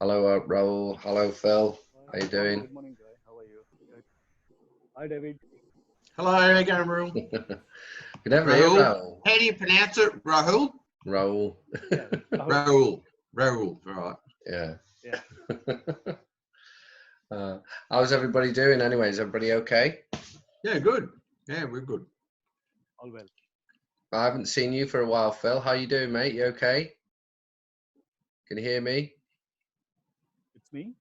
Hello, Raul. Hello, Phil. How you Morning, doing? good morning, Joy. How are you? Good. Hi, David. Hello, how you going, Rahul? You never hear Rahul. Raul. How do you pronounce it? Rahul? Raul. Yeah, Rahul. Rahul. Rahul, all right. Yeah. Yeah, How's everybody doing anyway? Is everybody okay? Yeah, good. Yeah, we're good. all well. I haven't seen you for a while, Phil. How you doing, mate? You okay? Can you hear me? It's me.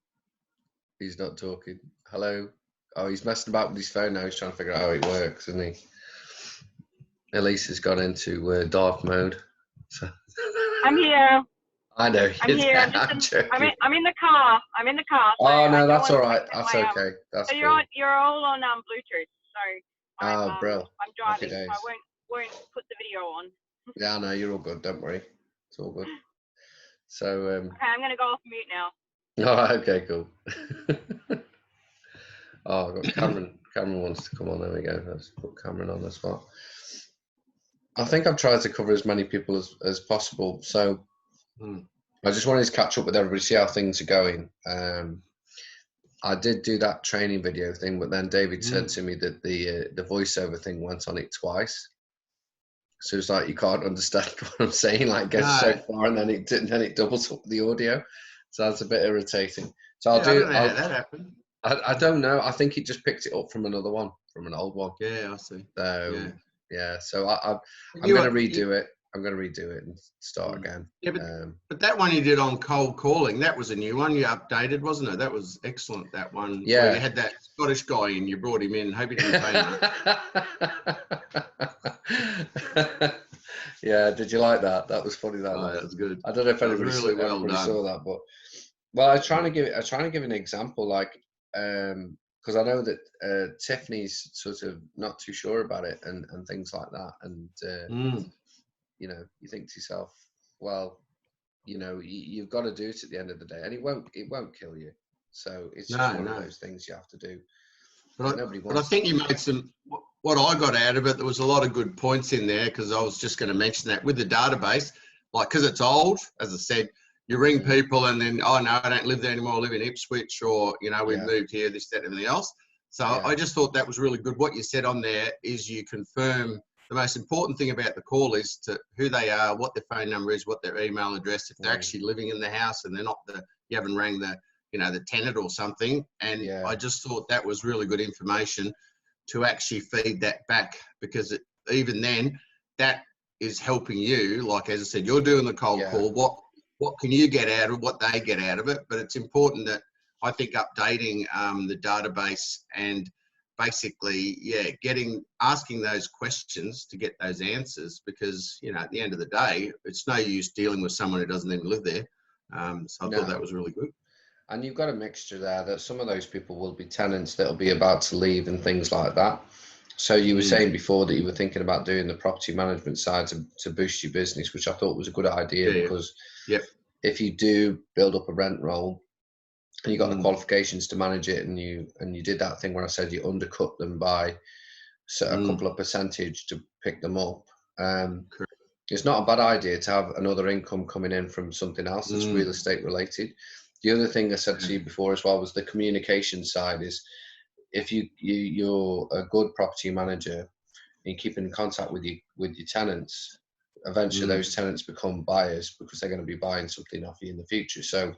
He's not talking. Hello? Oh, he's messing about with his phone now. He's trying to figure out how it works, isn't he? Elise has gone into dark mode. So I'm here. I know. I'm here. I'm joking. I'm in the car. I'm in the car. So Oh, no, I that's don't all want to right. accept That's my okay. That's So cool. you're all on Bluetooth. So Oh, bro. I'm Happy driving, so days. I won't put the video on. Yeah, no, you're all good. Don't worry. It's all good. So, Okay, I'm gonna go off mute now. all right, okay, cool. Oh, I've got Cameron. Cameron wants to come on. There we go. Let's put Cameron on as well. I think I've tried to cover as many people as possible. So I just wanted to catch up with everybody, see how things are going. I did do that training video thing, but then David said to me that the voiceover thing went on it twice. So it's like you can't understand what I'm saying. Like gets so far, and then it doubles up the audio. So that's a bit irritating. So I don't know how that happened. I don't know. I think it just picked it up from another one, from an old one. Yeah, I see. So yeah. So I'm going to redo it. I'm going to redo it and start again. Yeah, but that one you did on cold calling, that was a new one you updated, wasn't it? That was excellent, that one. Yeah. Where you had that Scottish guy and you brought him in. Hope he didn't say much. Yeah, did you like that? That was funny. That was good. I don't know if anybody, really well everybody done. saw that, but well, I was trying to give an example, like because I know that Tiffany's sort of not too sure about it and things like that, and you know, you think to yourself, well, you know, you've got to do it at the end of the day, and it won't kill you. So it's just one of those things you have to do. But I think you made what I got out of it, there was a lot of good points in there, because I was just going to mention that with the database, like, because it's old, as I said, you ring people and then, oh, no, I don't live there anymore, I live in Ipswich, or, you know, we've moved here, this, that, and everything else. So I just thought that was really good. What you said on there is you confirm the most important thing about the call is to who they are, what their phone number is, what their email address, if they're actually living in the house and they're not you haven't rang the, you know, the tenant or something. And I just thought that was really good information to actually feed that back, because even then that is helping you. Like, as I said, you're doing the cold call. What can you get out of what they get out of it? But it's important that I think updating the database and basically, asking those questions to get those answers, because, you know, at the end of the day, it's no use dealing with someone who doesn't even live there. So I thought that was really good. And you've got a mixture there that some of those people will be tenants that'll be about to leave and things like that. So you were saying before that you were thinking about doing the property management side to boost your business, which I thought was a good idea, because if you do build up a rent roll and you got the qualifications to manage it, and you did that thing where I said you undercut them by a couple of percentage to pick them up, it's not a bad idea to have another income coming in from something else that's real estate related. The other thing I said to you before as well was the communication side. Is if you're a good property manager and you keep in contact with your tenants, eventually those tenants become buyers, because they're going to be buying something off you in the future. So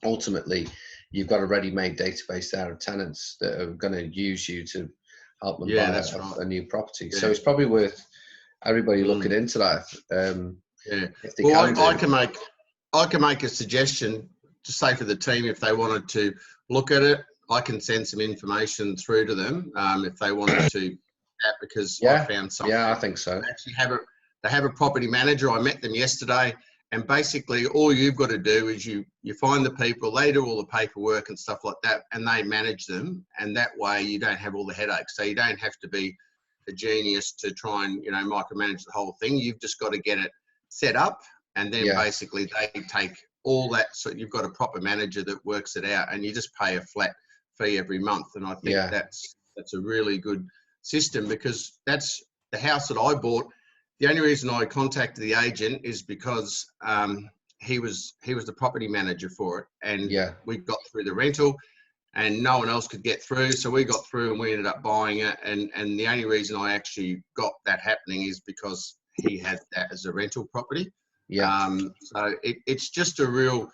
ultimately, you've got a ready-made database there of tenants that are going to use you to help them buy a new property. So it's probably worth everybody looking into that. If they I can make a suggestion to say for the team, if they wanted to look at it, I can send some information through to them if they wanted to. Because I found something. Yeah, I think so. They have a property manager. I met them yesterday, and basically all you've got to do is you find the people, they do all the paperwork and stuff like that, and they manage them, and that way you don't have all the headaches. So you don't have to be a genius to try and, you know, micromanage the whole thing. You've just got to get it set up, and then basically they take all that. So you've got a proper manager that works it out, and you just pay a flat fee every month. And I think that's a really good system, because that's the house that I bought. The only reason I contacted the agent is because he was the property manager for it, and Yeah. we got through the rental, and no one else could get through, so we got through and we ended up buying it. And the only reason I actually got that happening is because he had that as a rental property. Yeah. So it's just a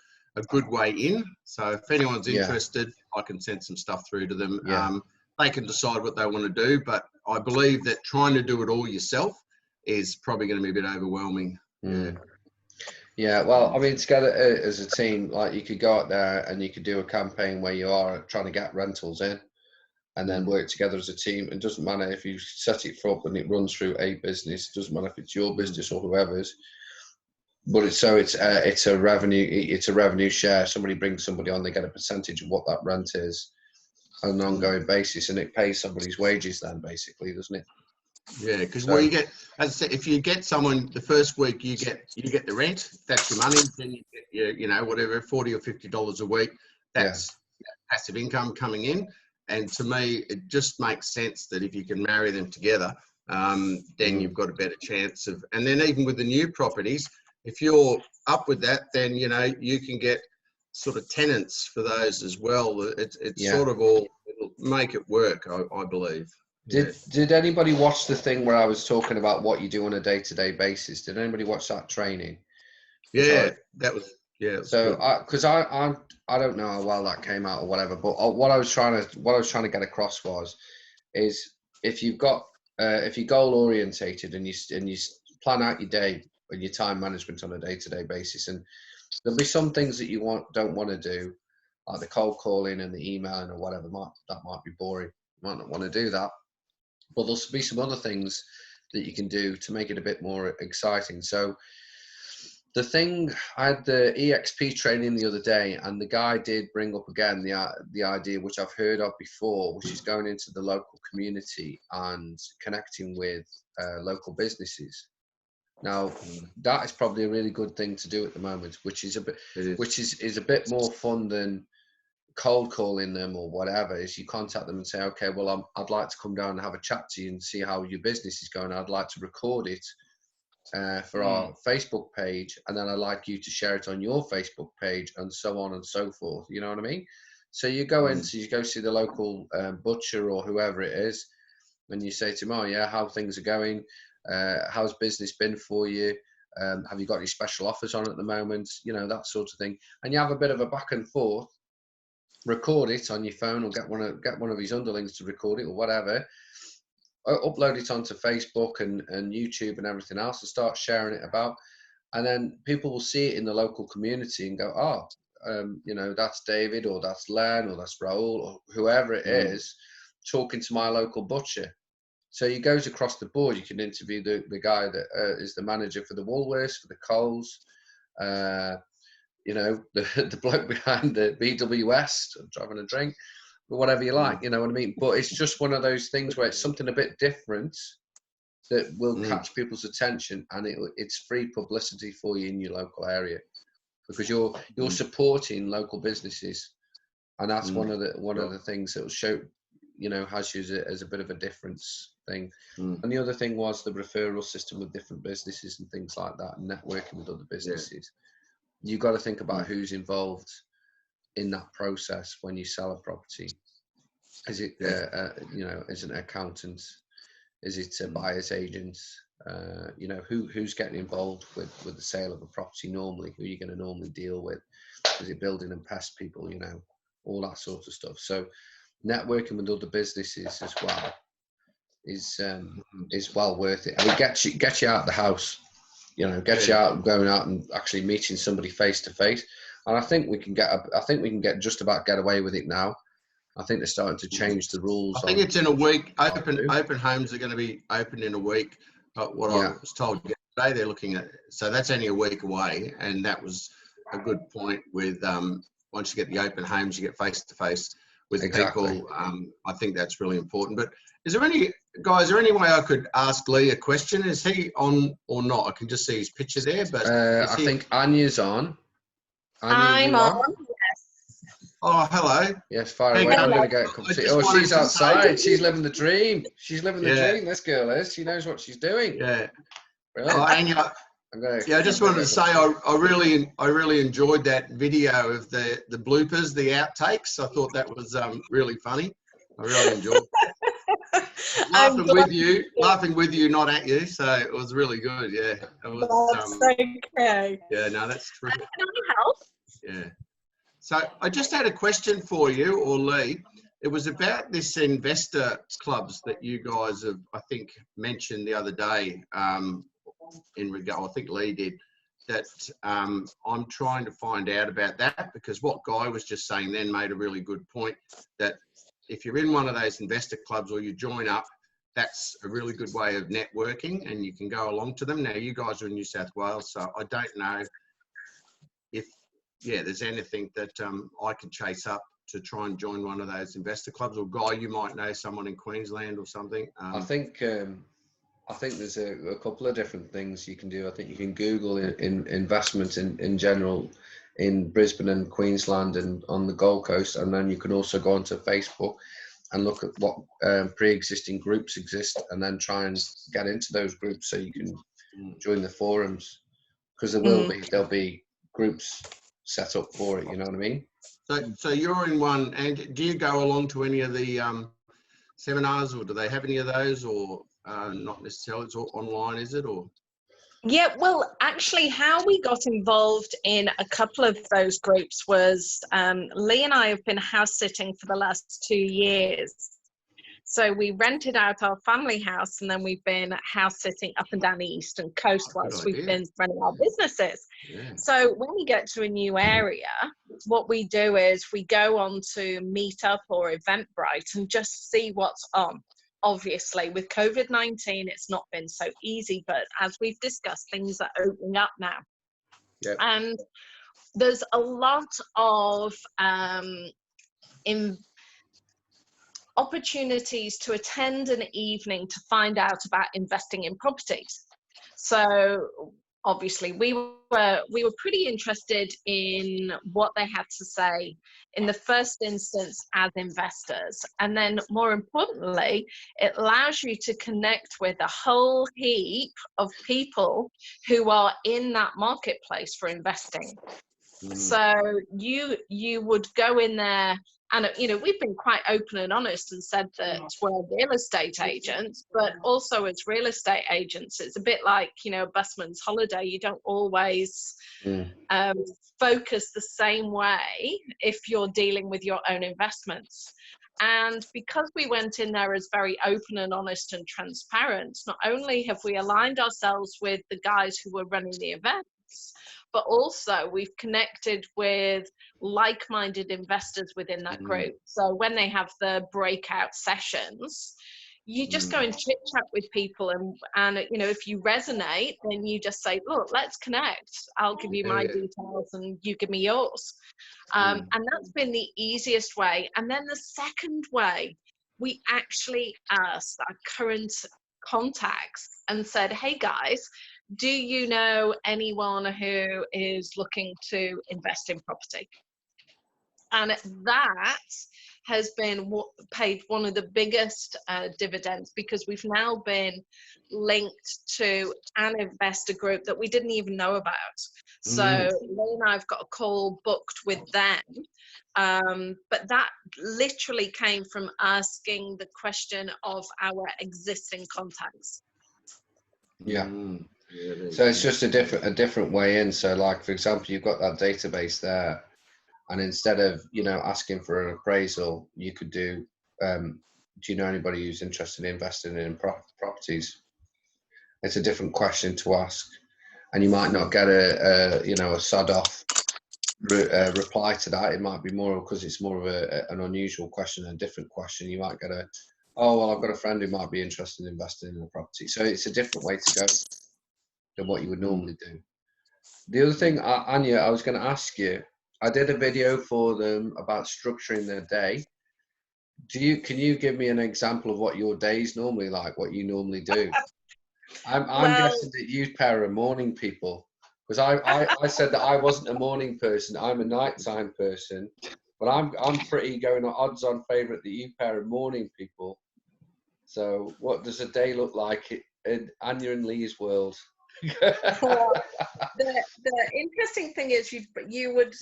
good way in. So if anyone's Yeah. interested, I can send some stuff through to them. Yeah. They can decide what they want to do, but I believe that trying to do it all yourself is probably going to be a bit overwhelming. Mm. Yeah, well, I mean, together as a team, like you could go out there and you could do a campaign where you are trying to get rentals in, and then work together as a team. It doesn't matter if you set it up and it runs through a business. It doesn't matter if it's your business or whoever's. But it's a revenue share. Somebody brings somebody on, they get a percentage of what that rent is on an ongoing basis, and it pays somebody's wages then, basically, doesn't it? Yeah, because you get, as I said, if you get someone the first week, you get the rent. That's your money. Then you get your, whatever, $40 or $50 a week. That's passive income coming in. And to me, it just makes sense that if you can marry them together, then you've got a better chance of. And then even with the new properties, if you're up with that, then you can get sort of tenants for those as well. It's sort of all, it'll make it work, I believe. Did anybody watch the thing where I was talking about what you do on a day-to-day basis? Did anybody watch that training? Yeah, that was so because I don't know how well that came out or whatever, but what I was trying to get across is if you've got if you're goal orientated and you plan out your day and your time management on a day-to-day basis, and there'll be some things that you don't want to do, like the cold calling and the emailing or whatever. That might be boring. You might not want to do that. But there'll be some other things that you can do to make it a bit more exciting. So I had the EXP training the other day, and the guy did bring up again the idea, which I've heard of before, which is going into the local community and connecting with local businesses. Now, that is probably a really good thing to do at the moment, which is a bit more fun than cold calling them or whatever. Is you contact them and say, okay, well, I'd like to come down and have a chat to you and see how your business is going. I'd like to record it for our Facebook page, and then I'd like you to share it on your Facebook page, and so on and so forth. You know what I mean? So you go you go see the local butcher or whoever it is, and you say to them, oh yeah, how things are going, how's business been for you, have you got any special offers on at the moment, that sort of thing. And you have a bit of a back and forth. Record it on your phone, or get one of his underlings to record it or whatever, upload it onto Facebook and YouTube and everything else, and start sharing it about. And then people will see it in the local community and go, that's David, or that's Len, or that's Raoul, or whoever it is talking to my local butcher. So he goes across the board. You can interview the guy that is the manager for the Woolworths, for the Coles, the bloke behind the BWS driving a drink, or whatever you like, you know what I mean? But it's just one of those things where it's something a bit different that will catch people's attention, and it's free publicity for you in your local area, because you're supporting local businesses, and that's one of the things that will show, has you as a bit of a difference thing. And the other thing was the referral system with different businesses and things like that, and networking with other businesses. You've got to think about who's involved in that process when you sell a property. Is it, is an accountant? Is it a buyer's agent? Who's getting involved with the sale of a property normally? Who are you going to normally deal with? Is it building and pest people? All that sort of stuff. So networking with other businesses as well is well worth it. And it gets you out of the house. Get you out and going out and actually meeting somebody face to face. And I think we can get just about get away with it now. I think they're starting to change the rules. I think it's in a week. Open homes are going to be open in a week. What I was told yesterday, they're looking at. So that's only a week away, and that was a good point. With once you get the open homes, you get face to face with people. I think that's really important. But is there any way I could ask Lee a question? Is he on or not? I can just see his picture there. But I think Anya's on. I'm on. Yes. Oh, hello. Yes, far away. I'm going to go. She's outside. She's living the dream. She's living the dream. This girl is. She knows what she's doing. Yeah. Brilliant. Anya, I'm going Yeah, I just wanted to say I really enjoyed that video of the bloopers, the outtakes. I thought that was really funny. I really enjoyed I'm laughing with you, not at you. So it was really good. Yeah, it was. That's okay. Yeah, no, that's true. Can I help? Yeah. So I just had a question for you, or Lee. It was about this investor clubs that you guys have, I think, mentioned the other day. In regard, I think Lee did. That I'm trying to find out about that, because what Guy was just saying then made a really good point, that if you're in one of those investor clubs or you join up, that's a really good way of networking, and you can go along to them. Now, you guys are in New South Wales, so I don't know if, there's anything that I can chase up to try and join one of those investor clubs, or Guy, you might know someone in Queensland or something. I think there's a couple of different things you can do. I think you can Google in investment in general in Brisbane and Queensland and on the Gold Coast, and then you can also go onto Facebook and look at what pre-existing groups exist, and then try and get into those groups so you can join the forums, because there'll be groups set up for it. You know what I mean? So you're in one, and do you go along to any of the seminars, or do they have any of those, or not necessarily? It's all online, is it? Or Yeah, well, actually, how we got involved in a couple of those groups was Lee and I have been house sitting for the last 2 years. So we rented out our family house, and then we've been house sitting up and down the eastern coast whilst we've been running our businesses. Yeah. So when we get to a new area, what we do is we go on to Meetup or Eventbrite and just see what's on. Obviously, with COVID-19, it's not been so easy, but as we've discussed, things are opening up now. Yep. And there's a lot of opportunities to attend an evening to find out about investing in properties. So obviously we were pretty interested in what they had to say in the first instance as investors, and then more importantly, it allows you to connect with a whole heap of people who are in that marketplace for investing. So you would go in there, and we've been quite open and honest and said that we're real estate agents, but also as real estate agents, it's a bit like a busman's holiday. You don't always focus the same way if you're dealing with your own investments. And because we went in there as very open and honest and transparent, not only have we aligned ourselves with the guys who were running the events, but also we've connected with like-minded investors within that group. So when they have the breakout sessions, you just go and chit chat with people, and if you resonate, then you just say, look, let's connect. I'll give you my details and you give me yours. And that's been the easiest way. And then the second way, we actually asked our current contacts and said, hey guys, do you know anyone who is looking to invest in property? And that has been paid one of the biggest dividends, because we've now been linked to an investor group that we didn't even know about. So Lee and I've got a call booked with them. But that literally came from asking the question of our existing contacts. Yeah. So it's just a different way in. So like, for example, you've got that database there, and instead of asking for an appraisal, you could do you know anybody who's interested in investing in properties? It's a different question to ask, and you might not get a sod off reply to that. It might be more because it's more of an unusual question, a different question. You might get I've got a friend who might be interested in investing in a property. So it's a different way to go than what you would normally do. The other thing, Anya, I was going to ask you, I did a video for them about structuring their day. Can you give me an example of what your day's normally like, what you normally do? I'm guessing that you pair are morning people, because I said that I wasn't a morning person, I'm a nighttime person, but I'm pretty going on odds on favourite that you pair are morning people. So what does a day look like in Anya and Lee's world? The interesting thing is you would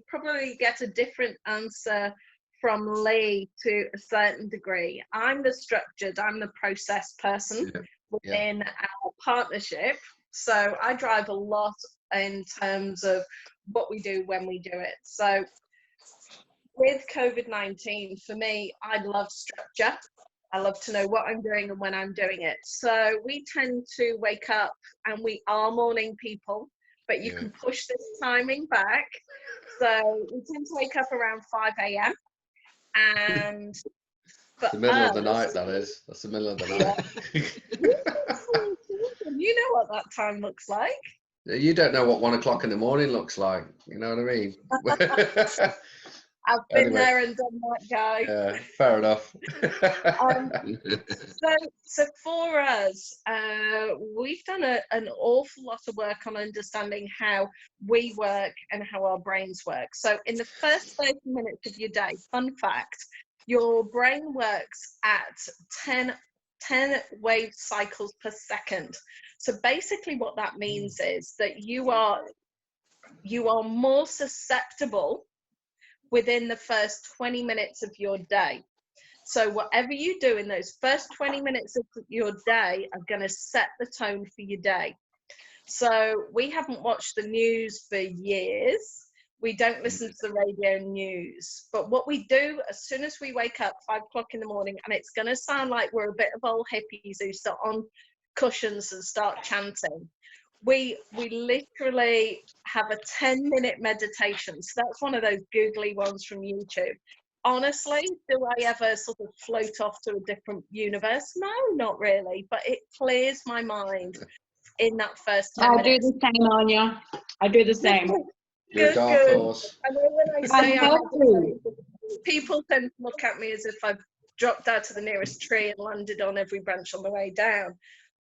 probably get a different answer from Lee to a certain degree. I'm the process person within our partnership. So I drive a lot in terms of what we do when we do it. So with COVID-19, for me, I love structure. I love to know what I'm doing and when I'm doing it. So we tend to wake up, and we are morning people, but you can push this timing back. So we tend to wake up around 5 a.m. And the middle of the night, that is. That's the middle of the night. You know what that time looks like. You don't know what 1 o'clock in the morning looks like. You know what I mean? I've been there and done that, guy. Yeah, fair enough. So for us, we've done an awful lot of work on understanding how we work and how our brains work. So in the first 30 minutes of your day, fun fact, your brain works at 10 wave cycles per second. So basically what that means is that you are more susceptible within the first 20 minutes of your day. So whatever you do in those first 20 minutes of your day are going to set the tone for your day. So we haven't watched the news for years. We don't listen to the radio news. But what we do as soon as we wake up 5 o'clock in the morning, and it's going to sound like we're a bit of old hippies who sit on cushions and start chanting. We literally have a 10-minute meditation. So that's one of those googly ones from YouTube. Honestly, do I ever sort of float off to a different universe? No, not really. But it clears my mind in that first 10 minutes. I do the same, Anya. I do the same. You're a dark horse. I know when I say people tend to look at me as if I've dropped out of the nearest tree and landed on every branch on the way down.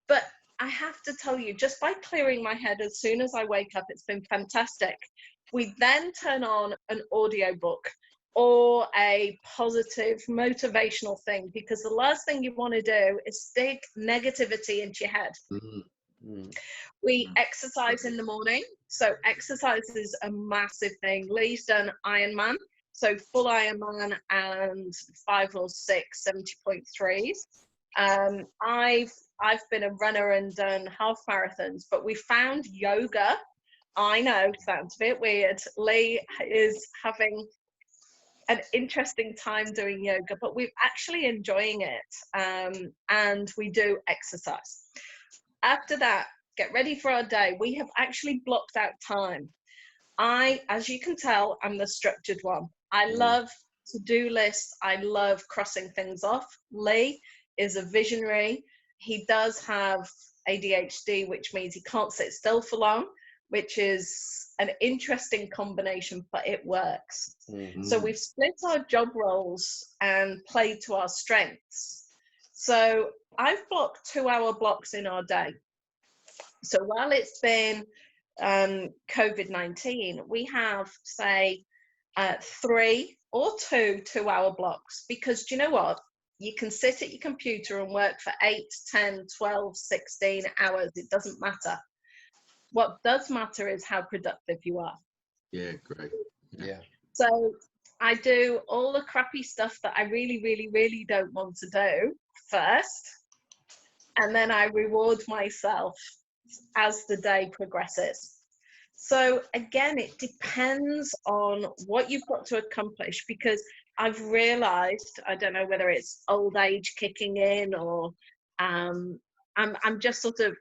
But I have to tell you, just by clearing my head as soon as I wake up, it's been fantastic. We then turn on an audiobook or a positive motivational thing, because the last thing you want to do is stick negativity into your head. We exercise in the morning. So exercise is a massive thing. Lee's done Ironman, so full Ironman and 5 or 6 70.3s. I've been a runner and done half marathons, but we found yoga. I know, sounds a bit weird. Lee is having an interesting time doing yoga, but we're actually enjoying it. And we do exercise. After that, get ready for our day. We have actually blocked out time. As you can tell, I'm the structured one. I love to-do lists. I love crossing things off. Lee is a visionary. He does have ADHD, which means he can't sit still for long, which is an interesting combination, but it works. So we've split our job roles and played to our strengths. So I've blocked 2-hour blocks in our day. So while it's been COVID-19, we have, say, 3 or 2 2-hour blocks, because do you know what? You can sit at your computer and work for 8, 10, 12, 16 hours. It doesn't matter. What does matter is how productive you are. Yeah, great. Yeah. So I do all the crappy stuff that I really, really, really don't want to do first. And then I reward myself as the day progresses. So again, it depends on what you've got to accomplish, because I've realized, I don't know whether it's old age kicking in or I'm just sort of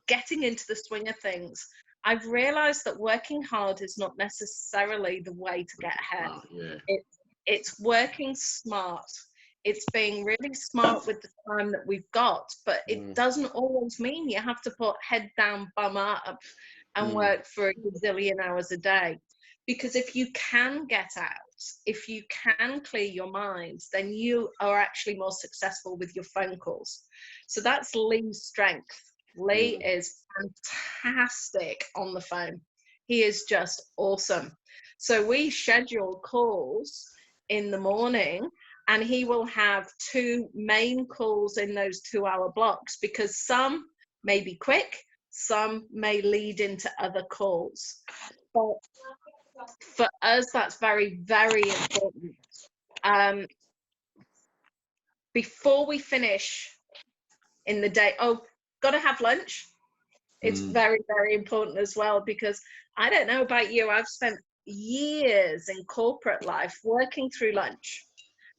getting into the swing of things. I've realized that working hard is not necessarily the way to get ahead. It's working smart. It's being really smart with the time that we've got, but it doesn't always mean you have to put head down, bum up and work for a gazillion hours a day. Because if you can get out, if you can clear your mind, then you are actually more successful with your phone calls. So that's Lee's strength. Lee is fantastic on the phone. He is just awesome. So we schedule calls in the morning, and he will have 2 main calls in those 2-hour blocks, because some may be quick, some may lead into other calls. But for us, that's very, very important. Before we finish in the day, got to have lunch. It's very, very important as well, because I don't know about you, I've spent years in corporate life working through lunch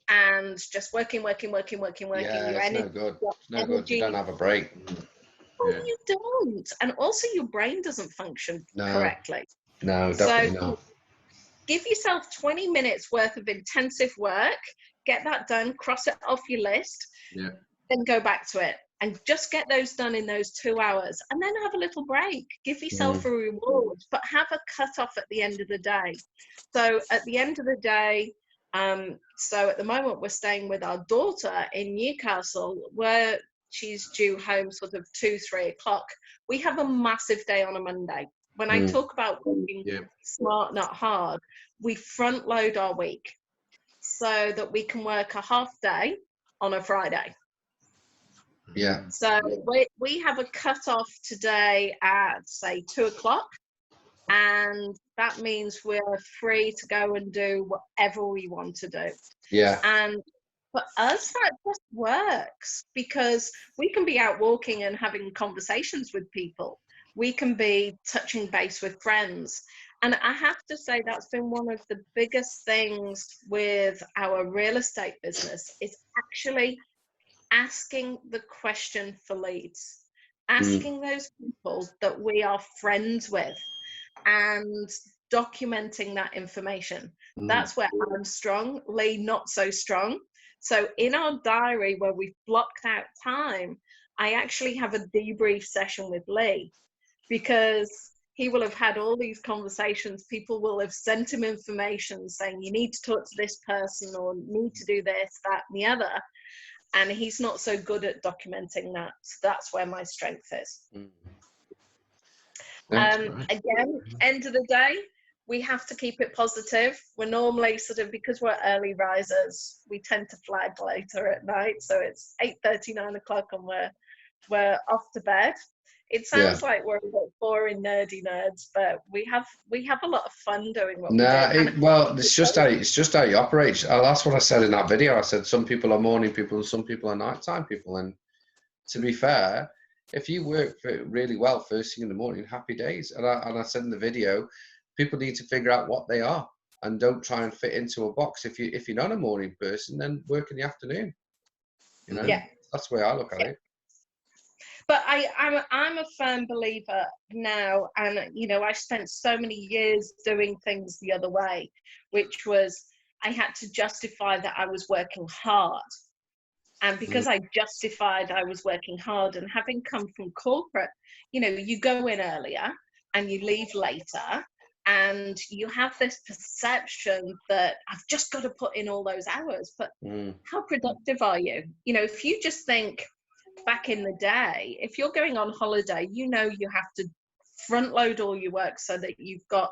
and just working. Yeah, it's no good. It's no good. You don't have a break. Well, you don't. And also your brain doesn't function correctly. No, definitely not. Give yourself 20 minutes worth of intensive work, get that done, cross it off your list, then go back to it. And just get those done in those 2 hours, and then have a little break. Give yourself a reward, but have a cut-off at the end of the day. So at the end of the day, so at the moment we're staying with our daughter in Newcastle, where she's due home sort of 2-3 o'clock. We have a massive day on a Monday. When I talk about working smart, not hard, we front load our week so that we can work a half day on a Friday. Yeah. So we have a cut-off today at, say, 2 o'clock, and that means we're free to go and do whatever we want to do. Yeah. And for us, that just works, because we can be out walking and having conversations with people. We can be touching base with friends. And I have to say that's been one of the biggest things with our real estate business, is actually asking the question for leads, asking those people that we are friends with and documenting that information. That's where I'm strong, Lee not so strong. So in our diary where we've blocked out time, I actually have a debrief session with Lee, because he will have had all these conversations. People will have sent him information saying, you need to talk to this person, or need to do this, that, and the other. And he's not so good at documenting that. So that's where my strength is. Again, end of the day, we have to keep it positive. We're normally sort of, because we're early risers, we tend to flag later at night. So it's 8:30, 9 o'clock, and we're off to bed. It sounds like we're a bit boring, nerdy nerds, but we have a lot of fun doing what we do. Well, it's just how you operate. That's what I said in that video. I said some people are morning people and some people are nighttime people. And to be fair, if you work really well first thing in the morning, happy days. And I said in the video, people need to figure out what they are and don't try and fit into a box. If you're not a morning person, then work in the afternoon. You know, that's the way I look at it. But I'm a firm believer now, and I spent so many years doing things the other way, which was I had to justify that I was working hard. And because I justified I was working hard, and having come from corporate, you go in earlier and you leave later, and you have this perception that I've just got to put in all those hours. But how productive are you? If you just think, back in the day, if you're going on holiday, you have to front load all your work so that you've got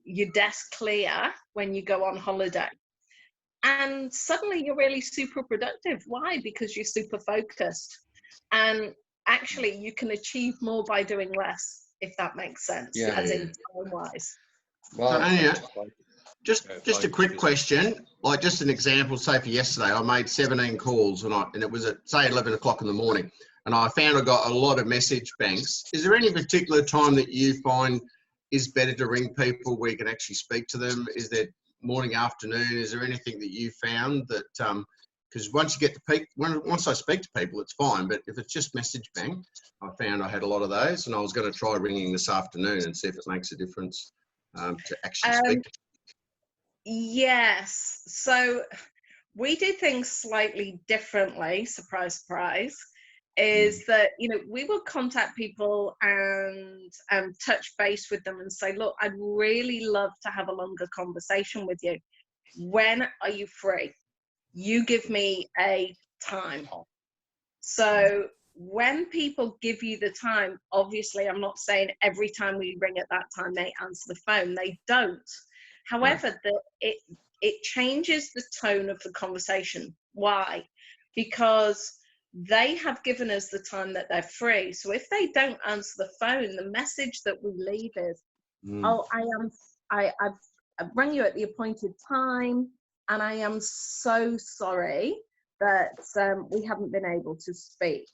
your desk clear when you go on holiday. And suddenly you're really super productive. Why? Because you're super focused. And actually you can achieve more by doing less, if that makes sense, as in time-wise. Well, just a quick question, like just an example, say for yesterday, I made 17 calls and it was at, say, 11 o'clock in the morning, and I found I got a lot of message banks. Is there any particular time that you find is better to ring people where you can actually speak to them? Is there morning, afternoon? Is there anything that you found that, because once you get to peak, once I speak to people, it's fine, but if it's just message bank, I found I had a lot of those, and I was going to try ringing this afternoon and see if it makes a difference to actually speak to. Yes, so we do things slightly differently, surprise, surprise, is that, we will contact people and touch base with them and say, look, I'd really love to have a longer conversation with you. When are you free? You give me a time. So when people give you the time, obviously I'm not saying every time we ring at that time they answer the phone. They don't. However, it changes the tone of the conversation. Why? Because they have given us the time that they're free. So if they don't answer the phone, the message that we leave is, oh, I've rang you at the appointed time, and I am so sorry that we haven't been able to speak.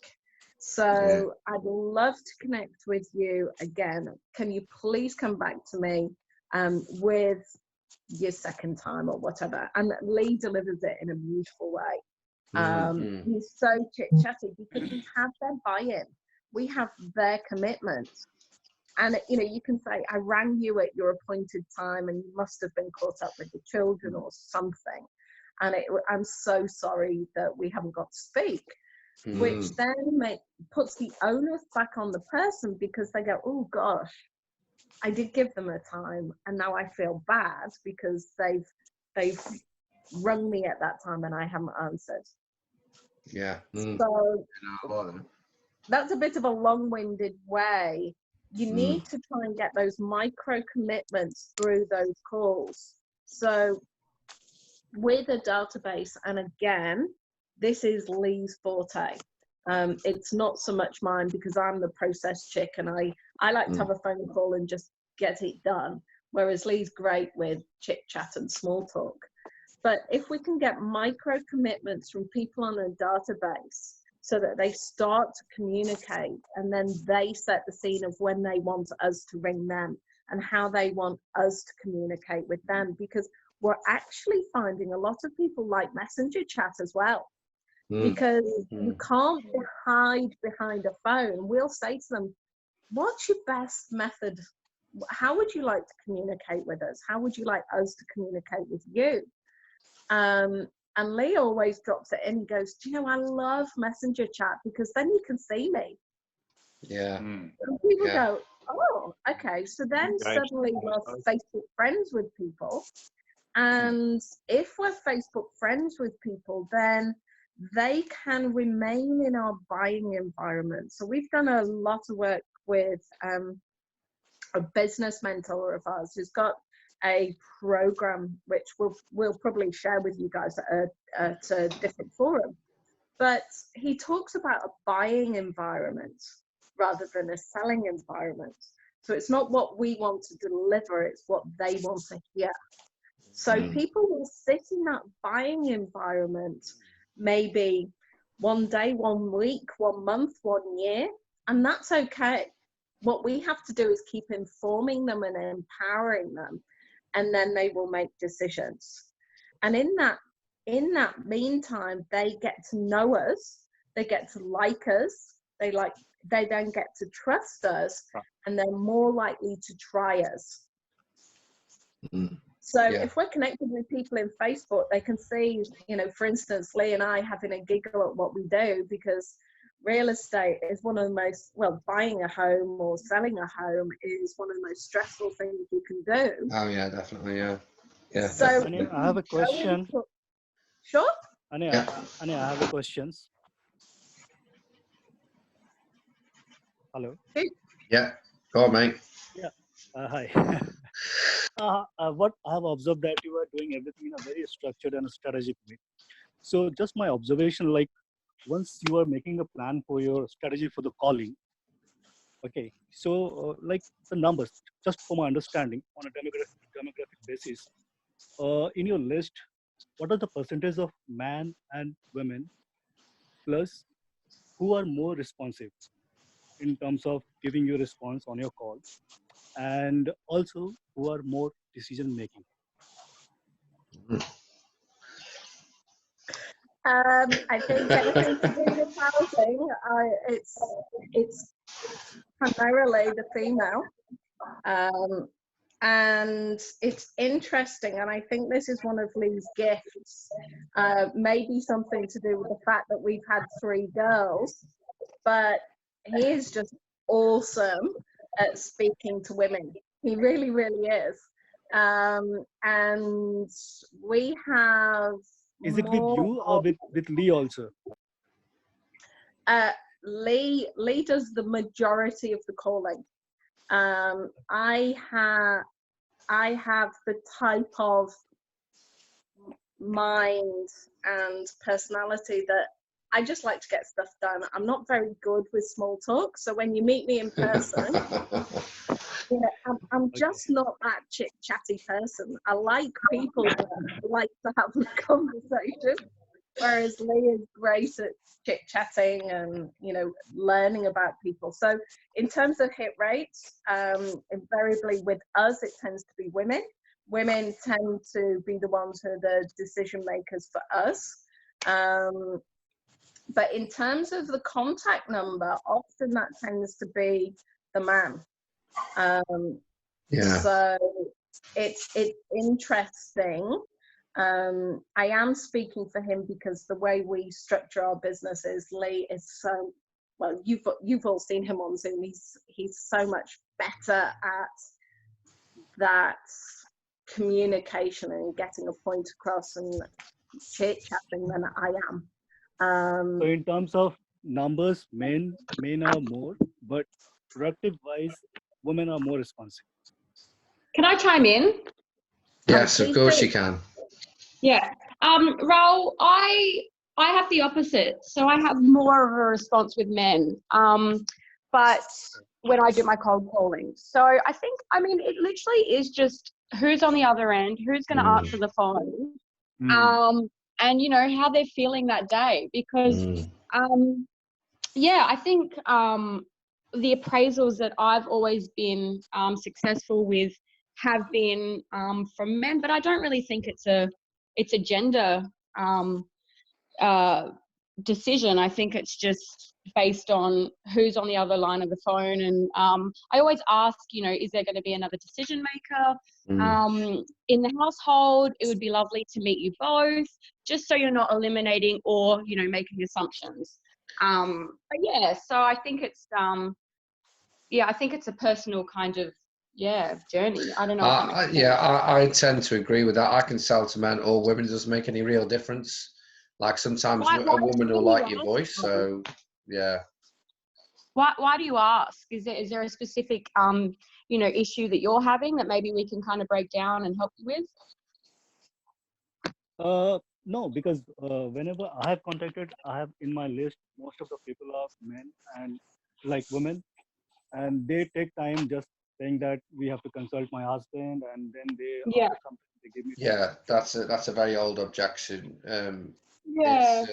So I'd love to connect with you again. Can you please come back to me with your second time or whatever? And Lee delivers it in a beautiful way. He's so chit-chatty because we have their buy-in. We have their commitment. And, you know, you can say, I rang you at your appointed time and you must have been caught up with the children or something. And I'm so sorry that we haven't got to speak. Which then puts the onus back on the person, because they go, oh gosh, I did give them a time and now I feel bad because they've rung me at that time and I haven't answered. Yeah. So that's a bit of a long-winded way. You need to try and get those micro commitments through those calls. So with a database, and again, this is Lee's forte. It's not so much mine, because I'm the process chick and I like to have a phone call and just get it done. Whereas Lee's great with chit chat and small talk. But if we can get micro commitments from people on a database so that they start to communicate, and then they set the scene of when they want us to ring them and how they want us to communicate with them, because we're actually finding a lot of people like messenger chat as well. Because you can't hide behind a phone. We'll say to them, what's your best method? How would you like to communicate with us? How would you like us to communicate with you? And Lee always drops it in and goes, do you know, I love messenger chat because then you can see me. Yeah. And people go, oh, okay. So then suddenly we're Facebook friends with people. And if we're Facebook friends with people, then they can remain in our buying environment. So we've done a lot of work with a business mentor of ours who's got a program which we'll probably share with you guys at a different forum. But he talks about a buying environment rather than a selling environment. So it's not what we want to deliver, it's what they want to hear. So people will sit in that buying environment maybe one day, 1 week, 1 month, 1 year, and that's okay. What we have to do is keep informing them and empowering them, and then they will make decisions. And in that meantime, they get to know us, they get to like us, they then get to trust us, and they're more likely to try us. So if we're connected with people in Facebook, they can see, you know, for instance, Lee and I having a giggle at what we do, because real estate is one of the most, well, buying a home or selling a home is one of the most stressful things you can do. Oh yeah, definitely. Yeah. So Anya, I have a question. Sure. Anya, I have a question. Hello. Yeah. Go on, mate. Yeah. Hi. What I have observed that you are doing everything in a very structured and strategic way. So just my observation, like once you are making a plan for your strategy for the calling, okay, so like the numbers, just for my understanding on a demographic basis, in your list, what are the percentage of men and women plus who are more responsive in terms of giving you response on your calls, and also who are more decision making? I think anything to do with housing, it's primarily the female. And it's interesting, and I think this is one of Lee's gifts, maybe something to do with the fact that we've had 3 girls, but he is just awesome at speaking to women. He really, really is. And we have... Is it with you or with Lee also? Lee does the majority of the calling. I have the type of mind and personality that I just like to get stuff done. I'm not very good with small talk. So when you meet me in person, you know, I'm just not that chit-chatty person. I like people that like to have a conversation, whereas Lee is great at chit-chatting and, you know, learning about people. So in terms of hit rates, invariably with us, it tends to be women. Women tend to be the ones who are the decision makers for us. But in terms of the contact number, often that tends to be the man. Yeah. So it's interesting. I am speaking for him because the way we structure our business is Lee is so, well, you've all seen him on Zoom. He's so much better at that communication and getting a point across and chit chatting than I am. So in terms of numbers, men are more, but productive wise, women are more responsive. Can I chime in? Yes, of course you can. Yeah. Raul, I have the opposite. So I have more of a response with men. But when I do my cold calling. So I think, I mean, it literally is just who's on the other end, who's going to answer the phone, and, you know, how they're feeling that day. Because, yeah, I think the appraisals that I've always been successful with have been from men, but I don't really think it's a gender decision. I think it's just based on who's on the other line of the phone. And I always ask, you know, is there going to be another decision maker in the household? It would be lovely to meet you both, just so you're not eliminating or, you know, making assumptions. But yeah, so I think it's I think it's a personal kind of journey. I don't know. I tend to agree with that. I can sell to men or women. It doesn't make any real difference. Like sometimes a woman will like your voice. So yeah. Why do you ask? Is there a specific you know, issue that you're having that maybe we can kind of break down and help you with? No, because whenever I have contacted, I have in my list, most of the people are men and like women, and they take time just saying that we have to consult my husband, and then they after something they give me. That's a very old objection. Yeah.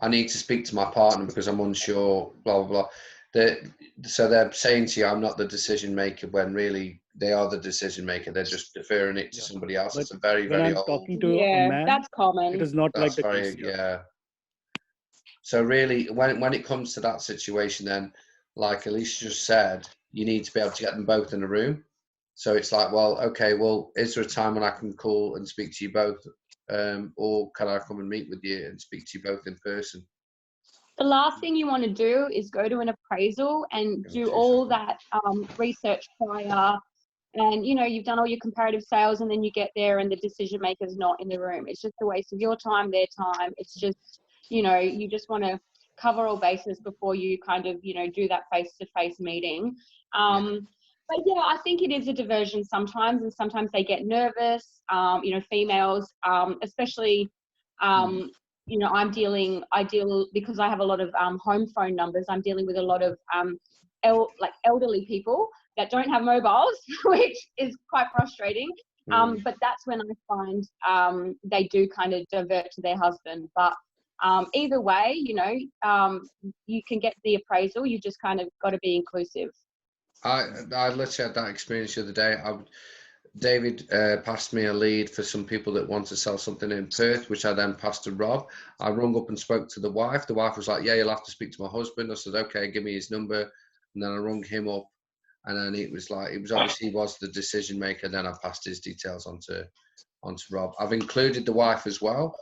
I need to speak to my partner because I'm unsure. Blah blah blah. So they're saying to you, I'm not the decision maker, when really they are the decision maker. They're just deferring it to somebody else. It's a very when I'm old. Talking to a man, that's common. It is not that's like the very, case. So really, when it comes to that situation, then, like Alicia just said, you need to be able to get them both in a room. So it's like, well, okay, well, is there a time when I can call and speak to you both, or can I come and meet with you and speak to you both in person? The last thing you want to do is go to an appraisal and do all that research prior, and, you know, you've done all your comparative sales, and then you get there and the decision maker's not in the room. It's just a waste of your time, their time. It's just, you know, you just want to cover all bases before you kind of, you know, do that face-to-face meeting. But yeah, I think it is a diversion sometimes, and sometimes they get nervous, you know, females, especially, you know, I deal, because I have a lot of home phone numbers, I'm dealing with a lot of elderly people that don't have mobiles, which is quite frustrating. But that's when I find they do kind of divert to their husband. But either way, you know, you can get the appraisal. You just kind of got to be inclusive. I literally had that experience the other day. David passed me a lead for some people that want to sell something in Perth, which I then passed to Rob. I rung up and spoke to the wife. The wife was like, yeah, you'll have to speak to my husband. I said, okay, give me his number. And then I rung him up, and then it was obviously he was the decision maker. Then I passed his details onto Rob. I've included the wife as well,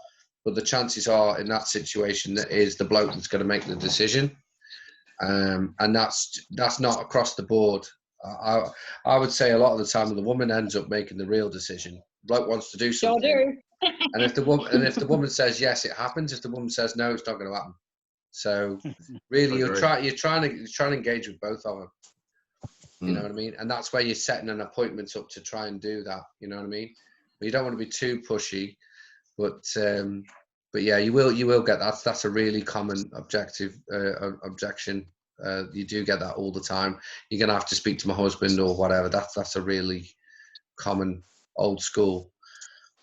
but the chances are in that situation that is the bloke that's going to make the decision. And that's not across the board. I would say a lot of the time the woman ends up making the real decision. The bloke wants to do something, Sure do. and if the woman says yes, it happens. If the woman says no, it's not going to happen. So really, you're trying to engage with both of them. You know what I mean? And that's where you're setting an appointment up to try and do that. You know what I mean? But you don't want to be too pushy, but But yeah, you will get that. That's a really common objection. You do get that all the time. You're gonna have to speak to my husband or whatever. That's a really common old school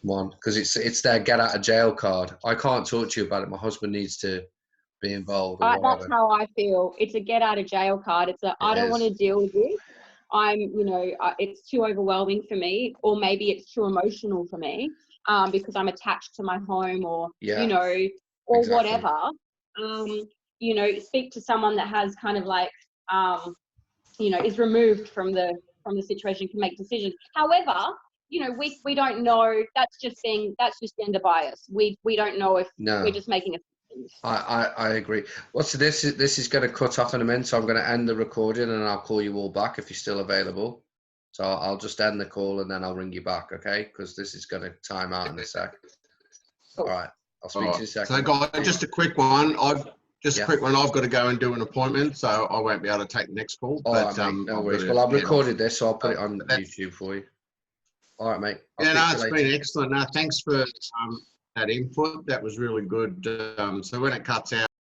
one, because it's their get out of jail card. I can't talk to you about it. My husband needs to be involved or whatever. That's how I feel. It's a get out of jail card. It's a I don't want to deal with this. It's too overwhelming for me, or maybe it's too emotional for me, because I'm attached to my home, or or whatever. Speak to someone that has kind of like, is removed from the situation, can make decisions. However, we don't know. That's just gender bias. We don't know if we're just making assumptions. I agree. This is going to cut off in a minute, so I'm going to end the recording and I'll call you all back if you're still available. So I'll just end the call and then I'll ring you back, okay? Because this is going to time out in a sec. All right. I'll speak to you in a second. So guys, just a quick one. I've got to go and do an appointment, so I won't be able to take the next call. All right, mate, no worries. Well, I've recorded this, so I'll put it on YouTube for you. All right, mate. It's been excellent. No, thanks for that input. That was really good. So when it cuts out,